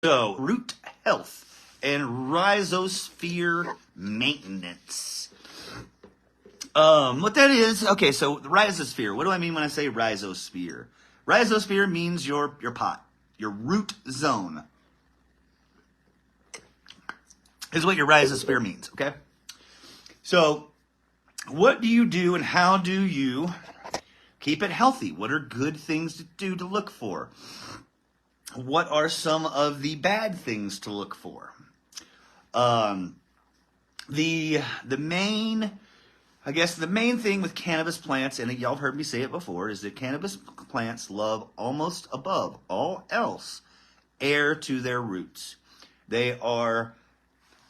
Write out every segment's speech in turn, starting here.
So, root health and rhizosphere maintenance. What that is, okay, so the rhizosphere, what do I mean when I say rhizosphere? Rhizosphere means your pot, your root zone is what your rhizosphere means, okay? So, what do you do and how do you keep it healthy? What are good things to do to look for? What are some of the bad things to look for? The main thing with cannabis plants, and y'all have heard me say it before, is that cannabis plants love almost above all else air to their roots. They are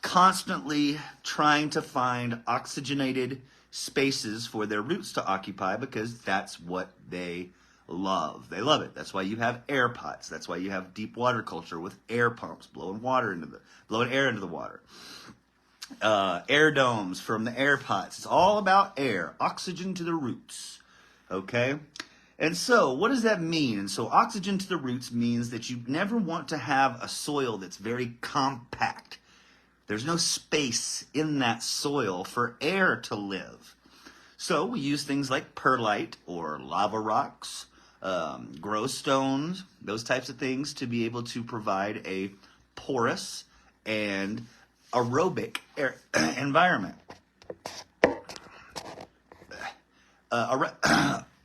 constantly trying to find oxygenated spaces for their roots to occupy because that's what they love. They love it. That's why you have air pots. That's why you have deep water culture with air pumps blowing air into the water. Air domes from the air pots. It's all about air, oxygen to the roots. Okay? And so, what does that mean? And so, oxygen to the roots means that you never want to have a soil that's very compact. There's no space in that soil for air to live. So, we use things like perlite or lava rocks, grow stones, those types of things to be able to provide a porous and aerobic environment. An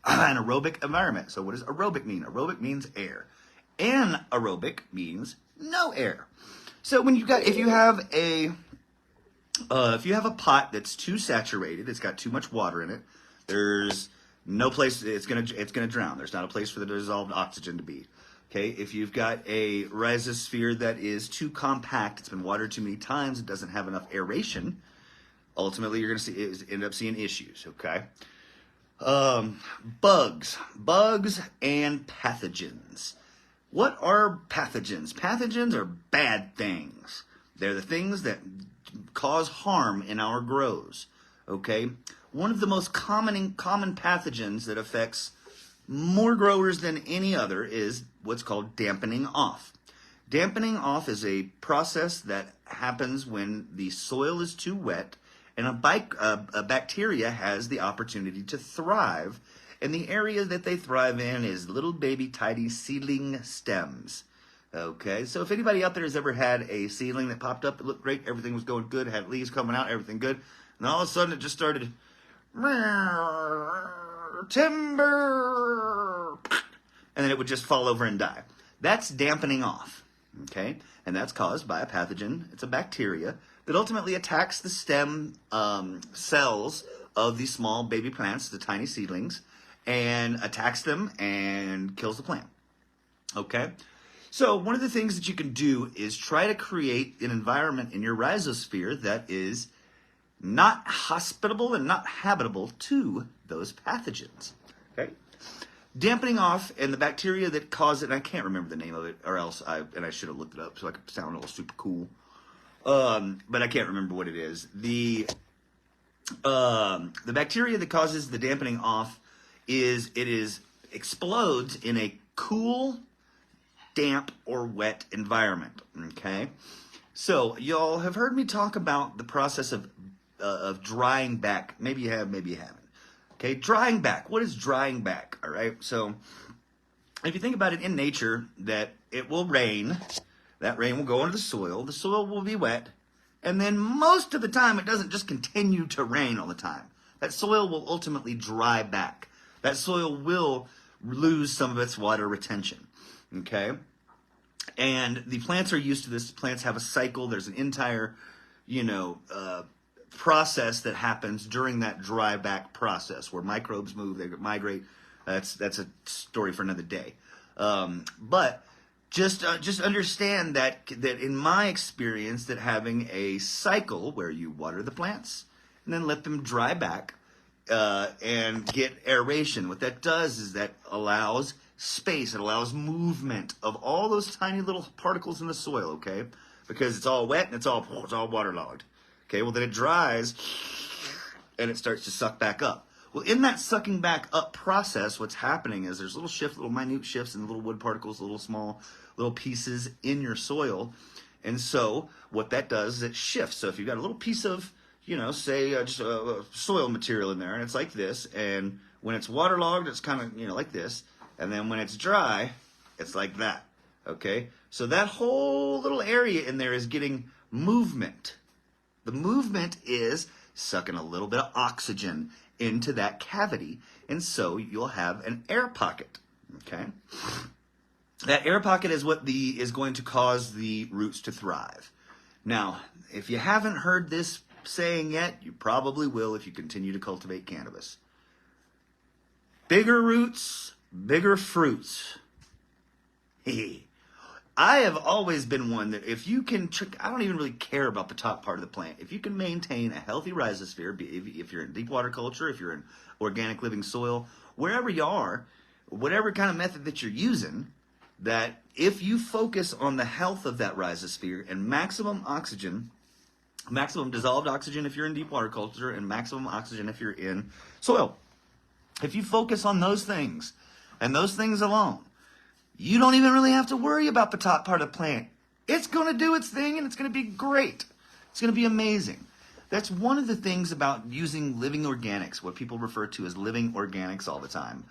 aerobic environment. So what does aerobic mean? Aerobic means air. Anaerobic means no air. So if you have a pot that's too saturated, it's got too much water in it, there's no place, it's gonna drown. There's not a place for the dissolved oxygen to be. Okay, if you've got a rhizosphere that is too compact, it's been watered too many times, it doesn't have enough aeration, ultimately you're going to end up seeing issues, okay? Bugs and pathogens. What are pathogens? Pathogens are bad things. They're the things that cause harm in our grows, okay? One of the most common pathogens that affects more growers than any other is what's called dampening off. Dampening off is a process that happens when the soil is too wet and a bacteria has the opportunity to thrive, and the area that they thrive in is little baby tiny seedling stems. Okay, so if anybody out there has ever had a seedling that popped up, it looked great, everything was going good, had leaves coming out, everything good, and all of a sudden it just started timber, and then it would just fall over and die. That's dampening off, okay? And that's caused by a pathogen. It's a bacteria that ultimately attacks the stem cells of these small baby plants, the tiny seedlings, and attacks them and kills the plant, okay? So one of the things that you can do is try to create an environment in your rhizosphere that is not hospitable and not habitable to those pathogens. Okay? Dampening off and the bacteria that cause it, and I can't remember the name of it, or else I should have looked it up so I could sound all super cool. But I can't remember what it is. The bacteria that causes the dampening off explodes in a cool, damp, or wet environment. Okay? So y'all have heard me talk about the process of drying back. Maybe you have, maybe you haven't. Okay, drying back. What is drying back? All right, so if you think about it in nature, that it will rain, that rain will go into the soil will be wet, and then most of the time it doesn't just continue to rain all the time. That soil will ultimately dry back. That soil will lose some of its water retention, okay? And the plants are used to this. Plants have a cycle. There's an entire, process that happens during that dry back process where microbes move, they migrate. That's a story for another day. But just understand that in my experience, that having a cycle where you water the plants and then let them dry back and get aeration. What that does is that allows space. It allows movement of all those tiny little particles in the soil. Okay, because it's all wet and it's all waterlogged. Okay, well then it dries and it starts to suck back up. Well, in that sucking back up process, what's happening is there's little minute shifts in the little wood particles, little small little pieces in your soil. And so what that does is it shifts. So if you've got a little piece of, say just soil material in there, and it's like this, and when it's waterlogged, it's kind of, like this, and then when it's dry, it's like that. Okay? So that whole little area in there is getting movement. The movement is sucking a little bit of oxygen into that cavity, and so you'll have an air pocket. Okay? That air pocket is what is going to cause the roots to thrive. Now, if you haven't heard this saying yet, you probably will if you continue to cultivate cannabis. Bigger roots, bigger fruits. I have always been one that if you can, I don't even really care about the top part of the plant. If you can maintain a healthy rhizosphere, if you're in deep water culture, if you're in organic living soil, wherever you are, whatever kind of method that you're using, that if you focus on the health of that rhizosphere and maximum oxygen, maximum dissolved oxygen if you're in deep water culture, and maximum oxygen if you're in soil. If you focus on those things, and those things alone, you don't even really have to worry about the top part of the plant. It's going to do its thing, and it's going to be great. It's going to be amazing. That's one of the things about using living organics, what people refer to as living organics all the time.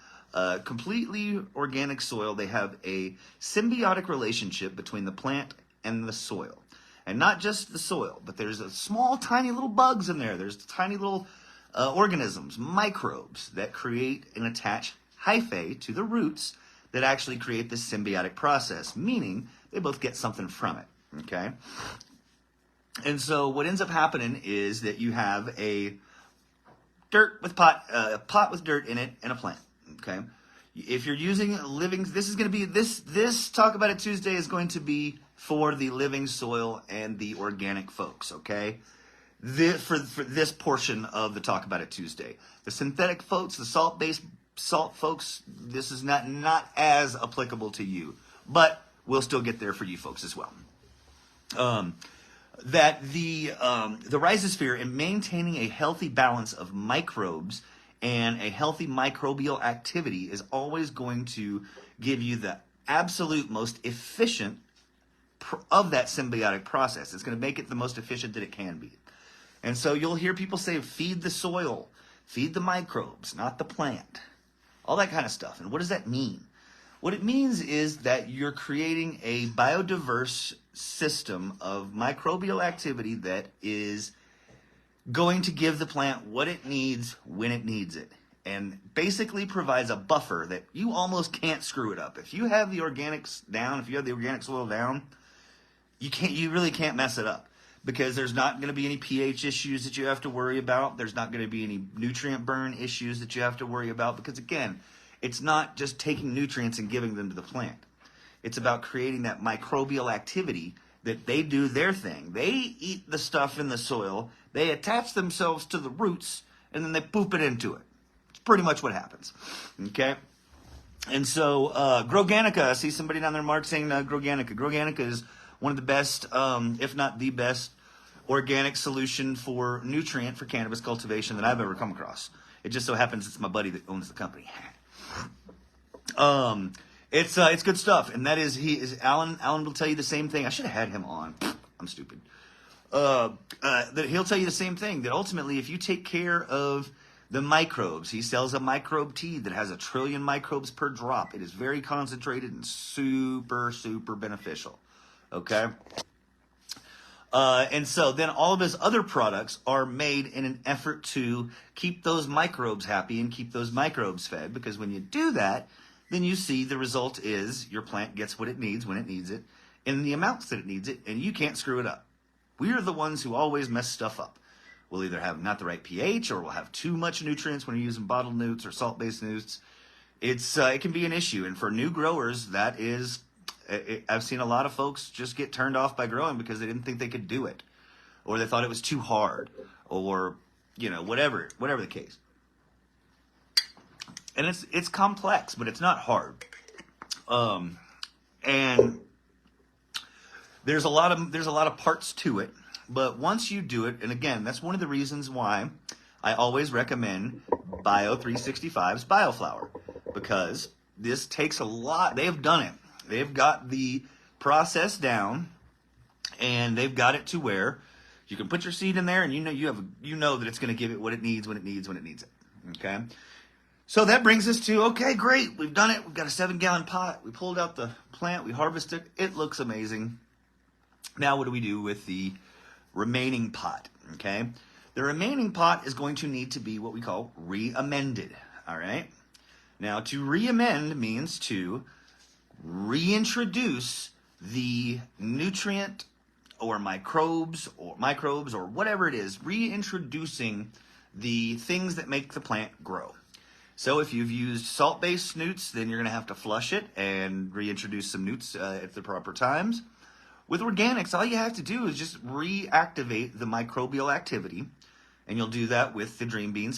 Completely organic soil, they have a symbiotic relationship between the plant and the soil. And not just the soil, but there's a small, tiny little bugs in there. There's tiny little organisms, microbes, that create and attach hyphae to the roots that actually create this symbiotic process, meaning they both get something from it, okay? And so what ends up happening is that you have a pot with dirt in it and a plant, okay? If you're using living, this is going to be, this Talk About It Tuesday is going to be for the living soil and the organic folks, okay? For this portion of the Talk About It Tuesday. The synthetic folks, the salt-based salt folks, this is not as applicable to you, but we'll still get there for you folks as well. That the rhizosphere, in maintaining a healthy balance of microbes and a healthy microbial activity, is always going to give you the absolute most efficient of that symbiotic process. It's going to make it the most efficient that it can be. And so you'll hear people say, feed the soil, feed the microbes, not the plant. All that kind of stuff. And what does that mean? What it means is that you're creating a biodiverse system of microbial activity that is going to give the plant what it needs when it needs it, and basically provides a buffer that you almost can't screw it up. If you have the organics down, if you have the organic soil down, you really can't mess it up, because there's not going to be any pH issues that you have to worry about. There's not going to be any nutrient burn issues that you have to worry about, because again, it's not just taking nutrients and giving them to the plant. It's about creating that microbial activity that they do their thing. They eat the stuff in the soil, they attach themselves to the roots, and then they poop it into it. It's pretty much what happens. Okay? And so, Groganica, I see somebody down there, Mark, saying Groganica. Groganica is one of the best, if not the best, organic solution for nutrient for cannabis cultivation that I've ever come across. It just so happens it's my buddy that owns the company. It's good stuff, and that is Alan. Alan will tell you the same thing. I should have had him on. I'm stupid. That he'll tell you the same thing. That ultimately, if you take care of the microbes, he sells a microbe tea that has 1 trillion microbes per drop. It is very concentrated and super, super beneficial. Okay. And so then all of his other products are made in an effort to keep those microbes happy and keep those microbes fed, because when you do that, then you see the result is your plant gets what it needs when it needs it in the amounts that it needs it, and you can't screw it up. We're the ones who always mess stuff up. We'll either have not the right pH, or we'll have too much nutrients when you're using bottled nutes or salt-based nutes. It can be an issue, and for new growers, that is... I've seen a lot of folks just get turned off by growing because they didn't think they could do it, or they thought it was too hard, or whatever the case. And it's complex, but it's not hard. And there's a lot of parts to it, but once you do it, and again, that's one of the reasons why I always recommend Bio 365's BioFlower, because this takes a lot. They have done it. They've got the processed down, and they've got it to where you can put your seed in there, and you know that it's going to give it what it needs when it needs it. Okay. So that brings us to, okay, great, we've done it. We've got a 7-gallon pot. We pulled out the plant. We harvested it. It looks amazing. Now what do we do with the remaining pot? Okay. The remaining pot is going to need to be what we call re-amended. All right. Now, to re-amend means to reintroduce the nutrient or microbes or whatever it is, reintroducing the things that make the plant grow. So if you've used salt-based newts, then you're going to have to flush it and reintroduce some newts at the proper times. With organics, all you have to do is just reactivate the microbial activity, and you'll do that with the Dream Beans